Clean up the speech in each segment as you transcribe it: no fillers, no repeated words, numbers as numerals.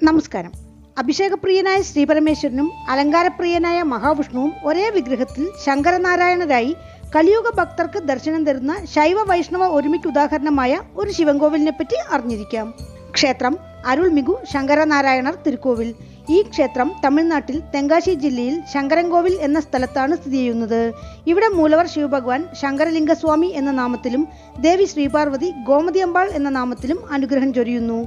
നമസ്കാരം. അഭിഷേകപ്രിയനായ ശ്രീപരമേശ്വരനും അലങ്കാരപ്രിയനായ മഹാവിഷ്ണുവും ഒരേ വിഗ്രഹത്തിൽ ശങ്കരനാരായണരായി കലിയുഗ ഭക്തർക്ക് ദർശനം തരുന്ന ശൈവ വൈഷ്ണവ ഒരുമയ്ക്ക് ഉദാഹരണമായ ഒരു ശിവൻകോവിലിനെ പറ്റി അറിഞ്ഞിരിക്കാം. ക്ഷേത്രം അരുൾമികു ശങ്കരനാരായണർ തിരുക്കോവിൽ. ഈ ക്ഷേത്രം തമിഴ്നാട്ടിൽ തെങ്കാശി ജില്ലയിൽ ശങ്കരൻകോവിൽ എന്ന സ്ഥലത്താണ് സ്ഥിതി ചെയ്യുന്നത്. ഇവിടെ മൂലവർ ശിവഭഗവാൻ ശങ്കരലിംഗസ്വാമി എന്ന നാമത്തിലും ദേവി ശ്രീപാർവതി ഗോമതിയമ്പാൾ എന്ന നാമത്തിലും അനുഗ്രഹം ചൊരിയുന്നു.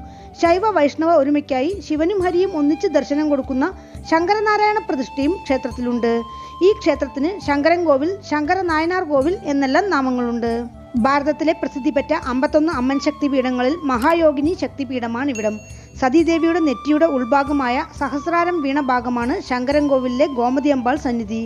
ശൈവ വൈഷ്ണവ ഒരുമയ്ക്കായി ശിവനും ഹരിയും ഒന്നിച്ച് ദർശനം കൊടുക്കുന്ന ശങ്കരനാരായണ പ്രതിഷ്ഠയും ക്ഷേത്രത്തിലുണ്ട്. ഈ ക്ഷേത്രത്തിന് ശങ്കരൻകോവിൽ, ശങ്കരനായനാർ കോവിൽ എന്നെല്ലാം നാമങ്ങളുണ്ട്. ഭാരതത്തിലെ പ്രസിദ്ധിപ്പെട്ട 51 അമ്മൻ ശക്തിപീഠങ്ങളിൽ മഹായോഗിനി ശക്തിപീഠമാണ് ഇവിടം. സതീദേവിയുടെ നെറ്റിയുടെ ഉൾഭാഗമായ സഹസ്രാരം വീണ ഭാഗമാണ് ശങ്കരൻകോവിലിലെ ഗോമതിയമ്പാൾ സന്നിധി.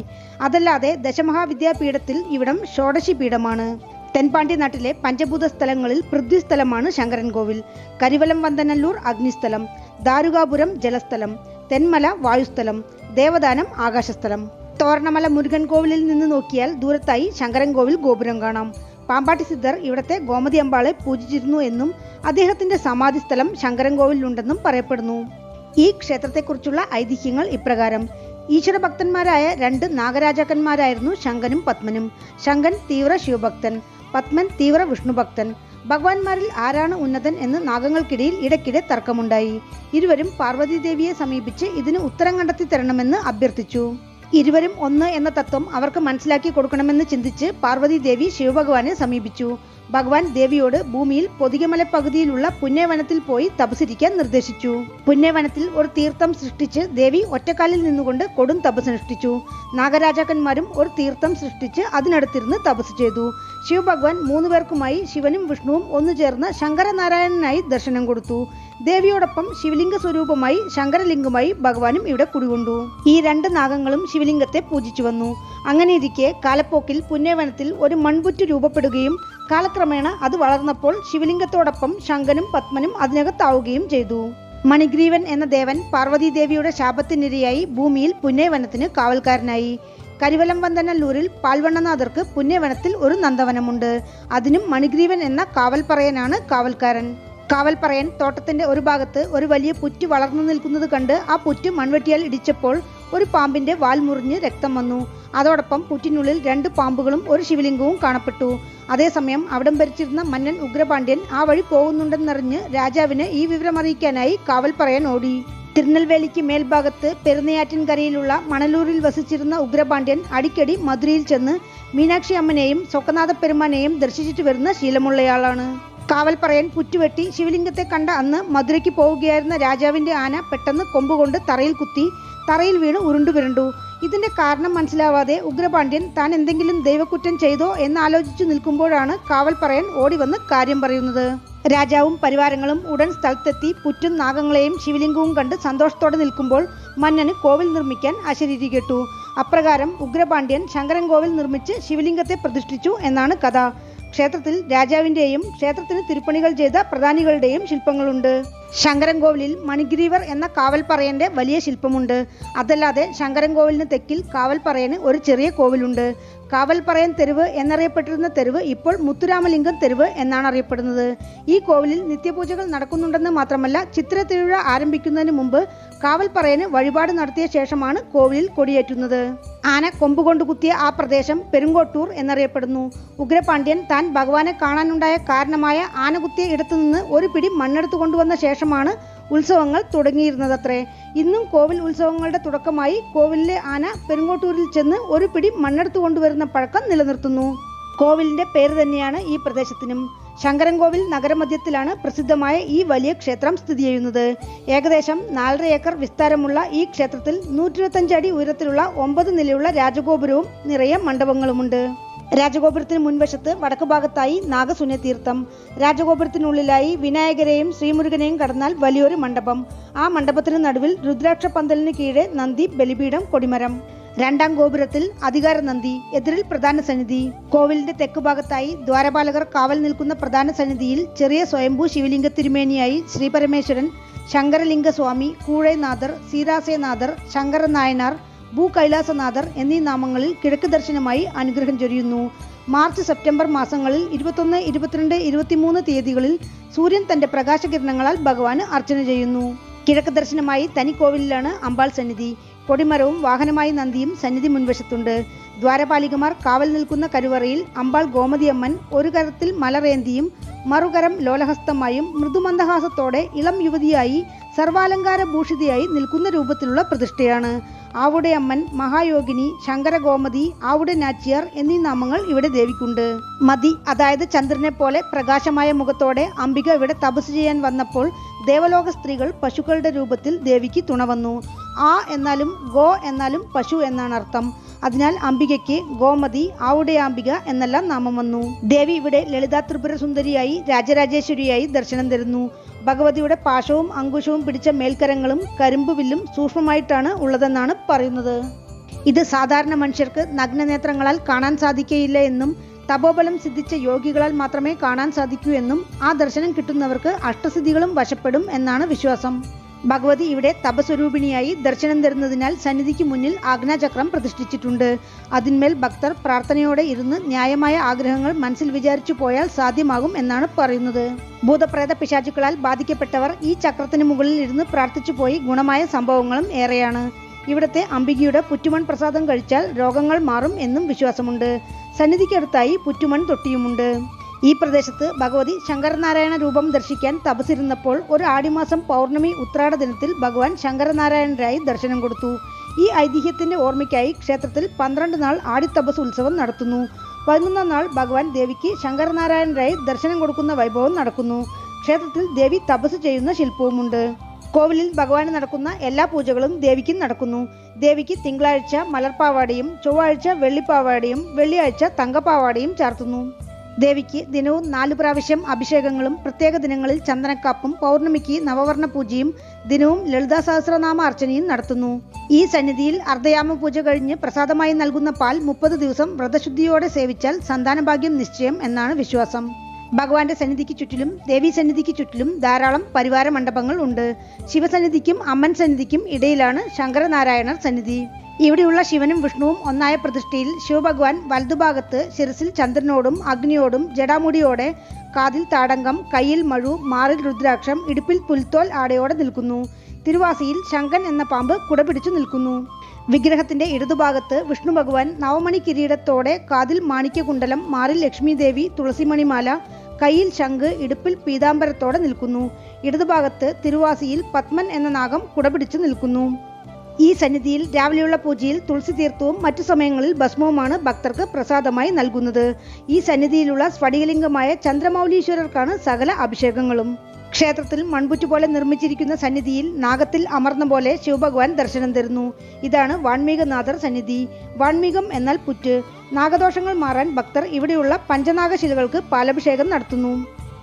അതല്ലാതെ ദശമഹാവിദ്യാപീഠത്തിൽ ഇവിടം ഷോഡശി പീഠമാണ്. തെൻപാണ്ഡ്യ നാട്ടിലെ പഞ്ചഭൂത സ്ഥലങ്ങളിൽ പൃഥ്വിസ്ഥലമാണ് ശങ്കരൻകോവിൽ. കരിവലം വന്തനല്ലൂർ അഗ്നിസ്ഥലം, ദാരുകാപുരം ജലസ്ഥലം, തെന്മല വായുസ്ഥലം, ദേവദാനം ആകാശസ്ഥലം. തോരണമല മുരുകൻ കോവിലിൽ നിന്ന് നോക്കിയാൽ ദൂരത്തായി ശങ്കരൻകോവിൽ ഗോപുരം കാണാം. പാമ്പാട്ടി സിദ്ധർ ഇവിടത്തെ ഗോമതിയമ്പാളെ പൂജിച്ചിരുന്നു എന്നും അദ്ദേഹത്തിന്റെ സമാധി സ്ഥലം ശങ്കരൻകോവിലുണ്ടെന്നും പറയപ്പെടുന്നു. ഈ ക്ഷേത്രത്തെക്കുറിച്ചുള്ള ഐതിഹ്യങ്ങൾ ഇപ്രകാരം. ഈശ്വരഭക്തന്മാരായ 2 നാഗരാജാക്കന്മാരായിരുന്നു ശങ്കനും പത്മനും. ശങ്കൻ തീവ്ര ശിവഭക്തൻ, പത്മൻ തീവ്ര വിഷ്ണുഭക്തൻ. ഭഗവാന്മാരിൽ ആരാണ് ഉന്നതൻ എന്ന് നാഗങ്ങൾക്കിടയിൽ ഇടയ്ക്കിടെ തർക്കമുണ്ടായി. ഇരുവരും പാർവതീദേവിയെ സമീപിച്ച് ഇതിന് ഉത്തരം കണ്ടെത്തി തരണമെന്ന് അഭ്യർത്ഥിച്ചു. ഇരുവരും ഒന്ന് എന്ന തത്വം അവർക്ക് മനസ്സിലാക്കി കൊടുക്കണമെന്ന് ചിന്തിച്ച് പാർവതീദേവി ശിവഭഗവാനെ സമീപിച്ചു. ഭഗവാൻ ദേവിയോട് ഭൂമിയിൽ പൊതികമല പകുതിയിലുള്ള പുണ്യവനത്തിൽ പോയി തപസ്സിരിക്കാൻ നിർദ്ദേശിച്ചു. പുണ്യവനത്തിൽ ഒരു തീർത്ഥം സൃഷ്ടിച്ച് ദേവി ഒറ്റക്കാലിൽ നിന്നുകൊണ്ട് കൊടും തപസ്സനുഷ്ഠിച്ചു. നാഗരാജാക്കന്മാരും ഒരു തീർത്ഥം സൃഷ്ടിച്ച് അതിനടുത്തിരുന്ന് തപസ് ചെയ്തു. ശിവഭഗവാൻ 3 പേർക്കുമായി ശിവനും വിഷ്ണുവും ഒന്നു ചേർന്ന് ശങ്കരനാരായണനായി ദർശനം കൊടുത്തു. ദേവിയോടൊപ്പം ശിവലിംഗ സ്വരൂപമായി ശങ്കരലിംഗമായി ഭഗവാനും ഇവിടെ കുടികൊണ്ടു. ഈ 2 നാഗങ്ങളും ശിവലിംഗത്തെ പൂജിച്ചു വന്നു. അങ്ങനെയിരിക്കെ കാലപ്പോക്കിൽ പുണ്യവനത്തിൽ ഒരു മൺപുറ്റ് രൂപപ്പെടുകയും കാലക്രമേണ അത് വളർന്നപ്പോൾ ശിവലിംഗത്തോടൊപ്പം ശങ്കനും പത്മനും അതിനകത്താവുകയും ചെയ്തു. മണിഗ്രീവൻ എന്ന ദേവൻ പാർവതീദേവിയുടെ ശാപത്തിനിരയായി ഭൂമിയിൽ പുണ്യവനത്തിന് കാവൽക്കാരനായി. കരിവലം വന്തനല്ലൂരിൽ പാൽവണ്ണനാഥർക്ക് പുണ്യവനത്തിൽ ഒരു നന്ദവനമുണ്ട്. അതിനും മണിഗ്രീവൻ എന്ന കാവൽപ്പറയനാണ് കാവൽക്കാരൻ. കാവൽപ്പറയൻ തോട്ടത്തിന്റെ ഒരു ഭാഗത്ത് ഒരു വലിയ പുറ്റ് വളർന്നു നിൽക്കുന്നത് കണ്ട് ആ പുറ്റ് മൺവെട്ടിയാൽ ഇടിച്ചപ്പോൾ ഒരു പാമ്പിന്റെ വാൽ മുറിഞ്ഞ് രക്തം വന്നു. അതോടൊപ്പം പുറ്റിനുള്ളിൽ 2 പാമ്പുകളും ഒരു ശിവലിംഗവും കാണപ്പെട്ടു. അതേസമയം അവിടം ഭരിച്ചിരുന്ന മന്നൻ ഉഗ്രപാണ്ഡ്യൻ ആ വഴി പോകുന്നുണ്ടെന്നറിഞ്ഞ് രാജാവിനെ ഈ വിവരം അറിയിക്കാനായി കാവൽപ്പറയൻ ഓടി. തിരുനെൽവേലിക്ക് മേൽഭാഗത്ത് പെരുന്നയാറ്റിൻകരയിലുള്ള മണലൂരിൽ വസിച്ചിരുന്ന ഉഗ്രപാണ്ഡ്യൻ അടിക്കടി മധുരയിൽ ചെന്ന് മീനാക്ഷി അമ്മനെയും സ്വക്കനാഥ പെരുമാനെയും ദർശിച്ചിട്ട് വരുന്ന ശീലമുള്ളയാളാണ്. കാവൽപ്പറയൻ പുറ്റുവെട്ടി ശിവലിംഗത്തെ കണ്ട അന്ന് മധുരയ്ക്ക് പോവുകയായിരുന്ന രാജാവിന്റെ ആന പെട്ടെന്ന് കൊമ്പുകൊണ്ട് തറയിൽ കുത്തി തറയിൽ വീണ് ഉരുണ്ടുപിരണ്ടു. ഇതിന്റെ കാരണം മനസ്സിലാവാതെ ഉഗ്രപാണ്ഡ്യൻ താൻ എന്തെങ്കിലും ദൈവക്കുറ്റം ചെയ്തോ എന്നാലോചിച്ചു നിൽക്കുമ്പോഴാണ് കാവൽപ്പറയൻ ഓടിവന്ന് കാര്യം പറയുന്നത്. രാജാവും പരിവാരങ്ങളും ഉടൻ സ്ഥലത്തെത്തി പുറ്റും നാഗങ്ങളെയും ശിവലിംഗവും കണ്ട് സന്തോഷത്തോടെ നിൽക്കുമ്പോൾ മന്നന് കോവിൽ നിർമ്മിക്കാൻ അശരീരി കേട്ടു. അപ്രകാരം ഉഗ്രപാണ്ഡ്യൻ ശങ്കരൻകോവിൽ നിർമ്മിച്ച് ശിവലിംഗത്തെ പ്രതിഷ്ഠിച്ചു എന്നാണ് കഥ. ക്ഷേത്രത്തിൽ രാജാവിന്റെയും ക്ഷേത്രത്തിന് തിരുപ്പണികൾ ചെയ്ത പ്രധാനികളുടെയും ശില്പങ്ങളുണ്ട്. ശങ്കരൻകോവിലിൽ മണിഗ്രീവർ എന്ന കാവൽപ്പറയന്റെ വലിയ ശില്പമുണ്ട്. അതല്ലാതെ ശങ്കരൻകോവിലിന് തെക്കിൽ കാവൽപ്പറയന് ഒരു ചെറിയ കോവിലുണ്ട്. കാവൽപ്പറയൻ തെരുവ് എന്നറിയപ്പെട്ടിരുന്ന തെരുവ് ഇപ്പോൾ മുത്തുരാമലിംഗം തെരുവ് എന്നാണ് അറിയപ്പെടുന്നത്. ഈ കോവിലിൽ നിത്യപൂജകൾ നടക്കുന്നുണ്ടെന്ന് മാത്രമല്ല, ചിത്തിര തിരുവിഴ ആരംഭിക്കുന്നതിന് മുമ്പ് കാവൽപ്പറയന് വഴിപാട് നടത്തിയ ശേഷമാണ് കോവിലിൽ കൊടിയേറ്റുന്നത്. ആന കൊമ്പുകൊണ്ട് കുത്തിയ ആ പ്രദേശം പെരുങ്കോട്ടൂർ എന്നറിയപ്പെടുന്നു. ഉഗ്രപാണ്ഡ്യൻ താൻ ഭഗവാനെ കാണാനുണ്ടായ കാരണമായ ആന കുത്തിയ ഇടത്തുനിന്ന് ഒരു പിടി മണ്ണെടുത്തു കൊണ്ടുവന്ന ശേഷമാണ് ഉത്സവങ്ങൾ തുടങ്ങിയിരുന്നതത്രേ. ഇന്നും കോവിൽ ഉത്സവങ്ങളുടെ തുടക്കമായി കോവിലിലെ ആന പെരുങ്കോട്ടൂരിൽ ചെന്ന് ഒരു പിടി മണ്ണെടുത്തു കൊണ്ടുവരുന്ന പഴക്കം നിലനിർത്തുന്നു. കോവിലിന്റെ പേര് തന്നെയാണ് ഈ പ്രദേശത്തിനും. ശങ്കരൻകോവിൽ നഗരമധ്യത്തിലാണ് പ്രസിദ്ധമായ ഈ വലിയ ക്ഷേത്രം സ്ഥിതി ചെയ്യുന്നത്. ഏകദേശം 4.5 ഏക്കർ വിസ്താരമുള്ള ഈ ക്ഷേത്രത്തിൽ 125 അടി ഉയരത്തിലുള്ള 9 നിലയുള്ള രാജഗോപുരവും നിറയെ മണ്ഡപങ്ങളുമുണ്ട്. രാജഗോപുരത്തിന് മുൻവശത്ത് വടക്ക് ഭാഗത്തായി നാഗസുന്യതീർത്ഥം. രാജഗോപുരത്തിനുള്ളിലായി വിനായകരെയും ശ്രീമുരുകനെയും കടന്നാൽ വലിയൊരു മണ്ഡപം. ആ മണ്ഡപത്തിന് നടുവിൽ രുദ്രാക്ഷ പന്തലിന് കീഴെ നന്ദി, ബലിപീഠം, കൊടിമരം. 2ാം ഗോപുരത്തിൽ അധികാര നന്ദി, എതിരിൽ പ്രധാന സന്നിധി. കോവിലിന്റെ തെക്ക് ഭാഗത്തായി ദ്വാരപാലകർ കാവൽ നിൽക്കുന്ന പ്രധാന സന്നിധിയിൽ ചെറിയ സ്വയംഭൂ ശിവലിംഗ തിരുമേനിയായി ശ്രീപരമേശ്വരൻ, ശങ്കരലിംഗസ്വാമി, കൂഴൈനാഥർ, സീരാസേനാഥർ, ശങ്കരനായനാർ, ഭൂകൈലാസനാഥർ എന്നീ നാമങ്ങളിൽ കിഴക്ക് ദർശനമായി അനുഗ്രഹം ചൊരിയുന്നു. മാർച്ച് സെപ്റ്റംബർ മാസങ്ങളിൽ 21, 22, 23 തീയതികളിൽ സൂര്യൻ തന്റെ പ്രകാശകിരണങ്ങളാൽ ഭഗവാന് അർച്ചന ചെയ്യുന്നു. കിഴക്ക് ദർശനമായി തനിക്കോവിലാണ് അമ്പാൾ സന്നിധി. കൊടിമരവും വാഹനമായി നന്ദിയും സന്നിധി മുൻവശത്തുണ്ട്. ദ്വാരപാലികമാർ കാവൽ നിൽക്കുന്ന കരുവറയിൽ അമ്പാൾ ഗോമതിയമ്മൻ ഒരു കരത്തിൽ മലറേന്തിയും മറുകരം ലോലഹസ്തമായും മൃദുമന്ദഹാസത്തോടെ ഇളം യുവതിയായി സർവാലങ്കാര ഭൂഷിതയായി നിൽക്കുന്ന രൂപത്തിലുള്ള പ്രതിഷ്ഠയാണ്. ആവുടെ അമ്മൻ, മഹായോഗിനി, ശങ്കരഗോമതി, ആവുടെ നാച്ചിയാർ എന്നീ നാമങ്ങൾ ഇവിടെ ദേവിക്കുണ്ട്. മതി, അതായത് ചന്ദ്രനെ പോലെ പ്രകാശമായ മുഖത്തോടെ അംബിക ഇവിടെ തപസ് ചെയ്യാൻ വന്നപ്പോൾ ദേവലോക സ്ത്രീകൾ പശുക്കളുടെ രൂപത്തിൽ ദേവിക്ക് തുണ വന്നു. ആ എന്നാലും ഗോ എന്നാലും പശു എന്നാണ് അർത്ഥം. അതിനാൽ അംബികയ്ക്ക് ഗോമതി, ആവുടയാംബിക എന്നെല്ലാം നാമം വന്നു. ദേവി ഇവിടെ ലളിതാ ത്രിപുര സുന്ദരിയായി രാജരാജേശ്വരിയായി ദർശനം തരുന്നു. ഭഗവതിയുടെ പാശവും അങ്കുശവും പിടിച്ച മേൽക്കരങ്ങളും കരിമ്പുവില്ലും സൂക്ഷ്മമായിട്ടാണ് ഉള്ളതെന്നാണ് പറയുന്നത്. ഇത് സാധാരണ മനുഷ്യർക്ക് നഗ്നനേത്രങ്ങളാൽ കാണാൻ സാധിക്കയില്ല എന്നും തപോബലം സിദ്ധിച്ച യോഗികളാൽ മാത്രമേ കാണാൻ സാധിക്കൂ എന്നും ആ ദർശനം കിട്ടുന്നവർക്ക് അഷ്ടസിദ്ധികളും വശപ്പെടും എന്നാണ് വിശ്വാസം. ഭഗവതി ഇവിടെ തപസ്വരൂപിണിയായി ദർശനം തരുന്നതിനാൽ സന്നിധിക്ക് മുന്നിൽ ആജ്ഞാചക്രം പ്രതിഷ്ഠിച്ചിട്ടുണ്ട്. അതിന്മേൽ ഭക്തർ പ്രാർത്ഥനയോടെ ഇരുന്ന് ന്യായമായ ആഗ്രഹങ്ങൾ മനസ്സിൽ വിചാരിച്ചു പോയാൽ സാധ്യമാകും എന്നാണ് പറയുന്നത്. ഭൂതപ്രേത പിശാചുക്കളാൽ ബാധിക്കപ്പെട്ടവർ ഈ ചക്രത്തിന് മുകളിൽ ഇരുന്ന് പ്രാർത്ഥിച്ചു പോയി ഗുണമായ സംഭവങ്ങളും ഏറെയാണ്. ഇവിടുത്തെ അംബികയുടെ പുറ്റുമൺ പ്രസാദം കഴിച്ചാൽ രോഗങ്ങൾ മാറും എന്നും വിശ്വാസമുണ്ട്. സന്നിധിക്കടുത്തായി പുറ്റുമൺ തൊട്ടിയുമുണ്ട്. ഈ പ്രദേശത്ത് ഭഗവതി ശങ്കരനാരായണ രൂപം ദർശിക്കാൻ തപസിരുന്നപ്പോൾ ഒരു ആടിമാസം പൗർണമി ഉത്രാട ദിനത്തിൽ ഭഗവാൻ ശങ്കരനാരായണരായി ദർശനം കൊടുത്തു. ഈ ഐതിഹ്യത്തിന്റെ ഓർമ്മയ്ക്കായി ക്ഷേത്രത്തിൽ 12 നാൾ ആടിത്തപസ് ഉത്സവം നടത്തുന്നു. 11-ാം നാൾ ഭഗവാൻ ദേവിക്ക് ശങ്കരനാരായണരായി ദർശനം കൊടുക്കുന്ന വൈഭവം നടക്കുന്നു. ക്ഷേത്രത്തിൽ ദേവി തപസ് ചെയ്യുന്ന ശില്പവുമുണ്ട്. കോവിലിൽ ഭഗവാന് നടക്കുന്ന എല്ലാ പൂജകളും ദേവിക്കും നടക്കുന്നു. ദേവിക്ക് തിങ്കളാഴ്ച മലർപ്പാവാടിയും ചൊവ്വാഴ്ച വെള്ളിപ്പാവാടിയും വെള്ളിയാഴ്ച തങ്കപ്പാവാടിയും ചാർത്തുന്നു. ദേവിക്ക് ദിനവും 4 പ്രാവശ്യം അഭിഷേകങ്ങളും പ്രത്യേക ദിനങ്ങളിൽ ചന്ദനക്കാപ്പും പൗർണമിക്ക് നവവർണ്ണ പൂജയും ദിനവും ലളിതാ സഹസ്രനാമ അർച്ചനയും നടത്തുന്നു. ഈ സന്നിധിയിൽ അർദ്ധയാമ പൂജ കഴിഞ്ഞ് പ്രസാദമായി നൽകുന്ന പാൽ 30 ദിവസം വ്രതശുദ്ധിയോടെ സേവിച്ചാൽ സന്താനഭാഗ്യം നിശ്ചയം എന്നാണ് വിശ്വാസം. ഭഗവാന്റെ സന്നിധിക്ക് ചുറ്റിലും ദേവീ സന്നിധിക്ക് ചുറ്റിലും ധാരാളം പരിവാര മണ്ഡപങ്ങൾ ഉണ്ട്. ശിവസന്നിധിക്കും അമ്മൻ സന്നിധിക്കും ഇടയിലാണ് ശങ്കരനാരായണർ സന്നിധി. ഇവിടെയുള്ള ശിവനും വിഷ്ണുവും ഒന്നായ പ്രതിഷ്ഠയിൽ ശിവഭഗവാൻ വലതുഭാഗത്ത് ശിരസിൽ ചന്ദ്രനോടും അഗ്നിയോടും ജടാമുടിയോടെ, കാതിൽ താടങ്കം, കയ്യിൽ മഴു, മാറിൽ രുദ്രാക്ഷം, ഇടുപ്പിൽ പുൽത്തോൽ ആടയോടെ നിൽക്കുന്നു. തിരുവാസിയിൽ ശങ്കൻ എന്ന പാമ്പ് കുടപിടിച്ചു നിൽക്കുന്നു. വിഗ്രഹത്തിന്റെ ഇടതുഭാഗത്ത് വിഷ്ണു ഭഗവാൻ നവമണി കിരീടത്തോടെ, കാതിൽ മാണിക്യകുണ്ടലം, മാറിൽ ലക്ഷ്മീദേവി, തുളസിമണിമാല, കയ്യിൽ ശംഖ്, ഇടുപ്പിൽ പീതാംബരത്തോടെ നിൽക്കുന്നു. ഇടതുഭാഗത്ത് തിരുവാസിയിൽ പത്മൻ എന്ന നാഗം കുടപിടിച്ചു നിൽക്കുന്നു. ഈ സന്നിധിയിൽ രാവിലെയുള്ള പൂജയിൽ തുളസി തീർത്ഥവും മറ്റു സമയങ്ങളിൽ ഭസ്മവുമാണ് ഭക്തർക്ക് പ്രസാദമായി നൽകുന്നത്. ഈ സന്നിധിയിലുള്ള സ്ഫടികലിംഗമായ ചന്ദ്രമൗലീശ്വരർക്കാണ് സകല അഭിഷേകങ്ങളും. ക്ഷേത്രത്തിൽ മൺപുറ്റു പോലെ നിർമ്മിച്ചിരിക്കുന്ന സന്നിധിയിൽ നാഗത്തിൽ അമർന്ന പോലെ ശിവഭഗവാൻ ദർശനം തരുന്നു. ഇതാണ് വാൺമീകനാഥർ സന്നിധി. വാൺമീകം എന്നാൽ പുറ്റ്. നാഗദോഷങ്ങൾ മാറാൻ ഭക്തർ ഇവിടെയുള്ള പഞ്ചനാഗശിലകൾക്ക് പാലഭിഷേകം നടത്തുന്നു.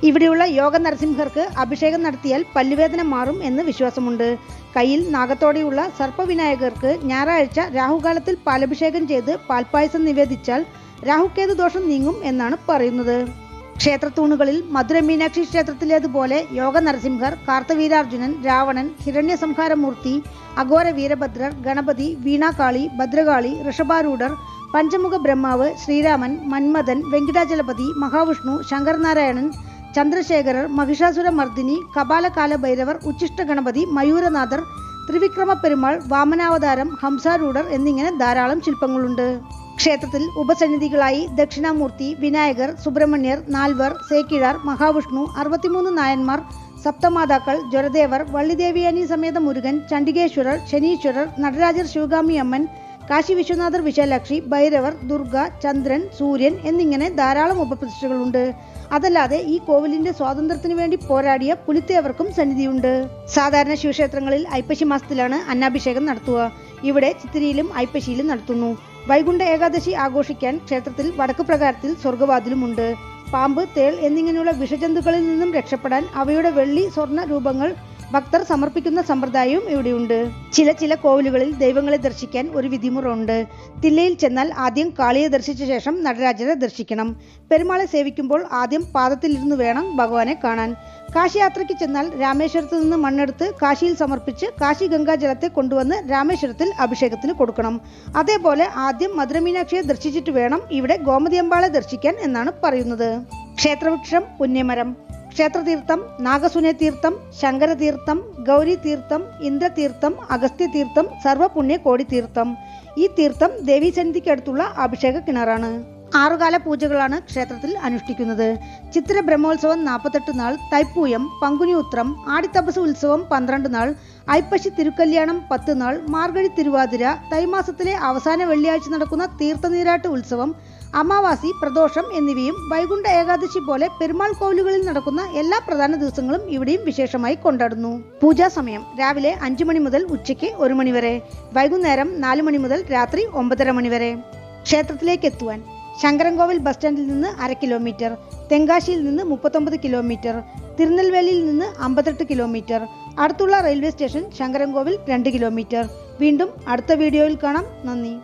ഇവിടെയുള്ള യോഗ നരസിംഹർക്ക് അഭിഷേകം നടത്തിയാൽ പല്ലുവേദന മാറും എന്ന് വിശ്വാസമുണ്ട്. കയ്യിൽ നാഗത്തോടെയുള്ള സർപ്പവിനായകർക്ക് ഞായറാഴ്ച രാഹുകാലത്തിൽ പാലഭിഷേകം ചെയ്ത് പാൽപ്പായസം നിവേദിച്ചാൽ രാഹുക്കേതു ദോഷം നീങ്ങും എന്നാണ് പറയുന്നത്. ക്ഷേത്രത്തൂണുകളിൽ മധുര മീനാക്ഷി ക്ഷേത്രത്തിലേതുപോലെ യോഗ നരസിംഹർ, കാർത്തവീരാർജുനൻ, രാവണൻ, ഹിരണ്യസംഹാരമൂർത്തി, അഘോര വീരഭദ്രർ, ഗണപതി, വീണാകാളി, ഭദ്രകാളി, ഋഷഭാരൂഢർ, പഞ്ചമുഖ ബ്രഹ്മാവ്, ശ്രീരാമൻ, മന്മഥൻ, വെങ്കിടാചലപതി, മഹാവിഷ്ണു, ശങ്കരനാരായണൻ, ചന്ദ്രശേഖരർ, മഹിഷാസുരമർദിനി, കപാലകാല ഭൈരവർ, ഉച്ചിഷ്ട ഗണപതി, മയൂരനാഥർ, ത്രിവിക്രമ പെരുമാൾ, വാമനാവതാരം, ഹംസാരൂഢർ എന്നിങ്ങനെ ധാരാളം ശില്പങ്ങളുണ്ട്. ക്ഷേത്രത്തിൽ ഉപസന്നിധികളായി ദക്ഷിണാമൂർത്തി, വിനായകർ, സുബ്രഹ്മണ്യർ, നാൽവർ, സേക്കിഴാർ, മഹാവിഷ്ണു, 63 നായന്മാർ, സപ്തമാതാക്കൾ, ജ്വരദേവർ, വള്ളിദേവിയാനി സമേത മുരുകൻ, ചണ്ഡികേശ്വരർ, ശനീശ്വരർ, നടരാജർ, ശിവഗാമി അമ്മൻ, കാശി വിശ്വനാഥർ, വിശാലാക്ഷി, ഭൈരവർ, ദുർഗ, ചന്ദ്രൻ, സൂര്യൻ എന്നിങ്ങനെ ധാരാളം ഉപപ്രതിഷ്ഠകളുണ്ട്. അതല്ലാതെ ഈ കോവിലിന്റെ സ്വാതന്ത്ര്യത്തിന് വേണ്ടി പോരാടിയ പുലിത്തേവർക്കും സന്നിധിയുണ്ട്. സാധാരണ ശിവക്ഷേത്രങ്ങളിൽ ഐപ്പശി മാസത്തിലാണ് അന്നാഭിഷേകം നടത്തുക. ഇവിടെ ചിത്തിരിയിലും ഐപ്പശിയിലും നടത്തുന്നു. വൈകുണ്ഠ ഏകാദശി ആഘോഷിക്കാൻ ക്ഷേത്രത്തിൽ വടക്ക് പ്രകാരത്തിൽ സ്വർഗവാതിലുമുണ്ട്. പാമ്പ്, തേൾ എന്നിങ്ങനെയുള്ള വിഷജന്തുക്കളിൽ നിന്നും രക്ഷപ്പെടാൻ അവയുടെ വെള്ളി, സ്വർണ്ണ രൂപങ്ങൾ ഭക്തർ സമർപ്പിക്കുന്ന സമ്പ്രദായവും ഇവിടെയുണ്ട്. ചില കോവിലുകളിൽ ദൈവങ്ങളെ ദർശിക്കാൻ ഒരു വിധിമുറ ഉണ്ട്. തില്ലയിൽ ചെന്നാൽ ആദ്യം കാളിയെ ദർശിച്ച ശേഷം നടരാജരെ ദർശിക്കണം. പെരുമാളെ സേവിക്കുമ്പോൾ ആദ്യം പാദത്തിലിരുന്ന് വേണം ഭഗവാനെ കാണാൻ. കാശി യാത്രയ്ക്ക് ചെന്നാൽ രാമേശ്വരത്ത് നിന്ന് മണ്ണെടുത്ത് കാശിയിൽ സമർപ്പിച്ച് കാശി ഗംഗാ ജലത്തെ കൊണ്ടുവന്ന് രാമേശ്വരത്തിൽ അഭിഷേകത്തിന് കൊടുക്കണം. അതേപോലെ ആദ്യം മധുരമീനാക്ഷിയെ ദർശിച്ചിട്ട് വേണം ഇവിടെ ഗോമതി അമ്പാളെ ദർശിക്കാൻ എന്നാണ് പറയുന്നത്. ക്ഷേത്രവൃക്ഷം പുണ്യമരം. ക്ഷേത്രതീർത്ഥം നാഗസുനെ തീർത്ഥം, ശങ്കരതീർത്ഥം, ഗൗരി തീർത്ഥം, ഇന്ദ്രതീർത്ഥം, അഗസ്ത്യതീർത്ഥം, സർവപുണ്യ കോടി തീർത്ഥം. ഈ തീർത്ഥം ദേവീസന്നിധിക്കടുത്തുള്ള അഭിഷേക കിണറാണ്. 6 കാല പൂജകളാണ് ക്ഷേത്രത്തിൽ അനുഷ്ഠിക്കുന്നത്. ചിത്തിര ബ്രഹ്മോത്സവം 48 നാൾ, തൈപ്പൂയം, പങ്കുനി ഉത്രം, ആടിത്തപസ് ഉത്സവം 12 നാൾ, ഐപ്പശി തിരുക്കല്യാണം 10 നാൾ, മാർഗഴി തിരുവാതിര, തൈമാസത്തിലെ അവസാന വെള്ളിയാഴ്ച നടക്കുന്ന തീർത്ഥനീരാട്ട് ഉത്സവം, അമാവാസി, പ്രദോഷം എന്നിവയും വൈകുണ്ഠ ഏകാദശി പോലെ പെരുമാൾ കോവിലുകളിൽ നടക്കുന്ന എല്ലാ പ്രധാന ദിവസങ്ങളും ഇവിടെയും വിശേഷമായി കൊണ്ടാടുന്നു. പൂജാ സമയം രാവിലെ 5 മണി മുതൽ ഉച്ചയ്ക്ക് 1 മണി വരെ, വൈകുന്നേരം 4 മണി മുതൽ രാത്രി 9:30 മണി വരെ. ക്ഷേത്രത്തിലേക്ക് എത്തുവാൻ ശങ്കരൻകോവിൽ ബസ് സ്റ്റാൻഡിൽ നിന്ന് 1/2 കിലോമീറ്റർ, തെങ്കാശിയിൽ നിന്ന് 39 കിലോമീറ്റർ, തിരുനെൽവേലിയിൽ നിന്ന് 58 കിലോമീറ്റർ, അടുത്തുള്ള റെയിൽവേ സ്റ്റേഷൻ ശങ്കരൻകോവിൽ 2 കിലോമീറ്റർ. വീണ്ടും അടുത്ത വീഡിയോയിൽ കാണാം. നന്ദി.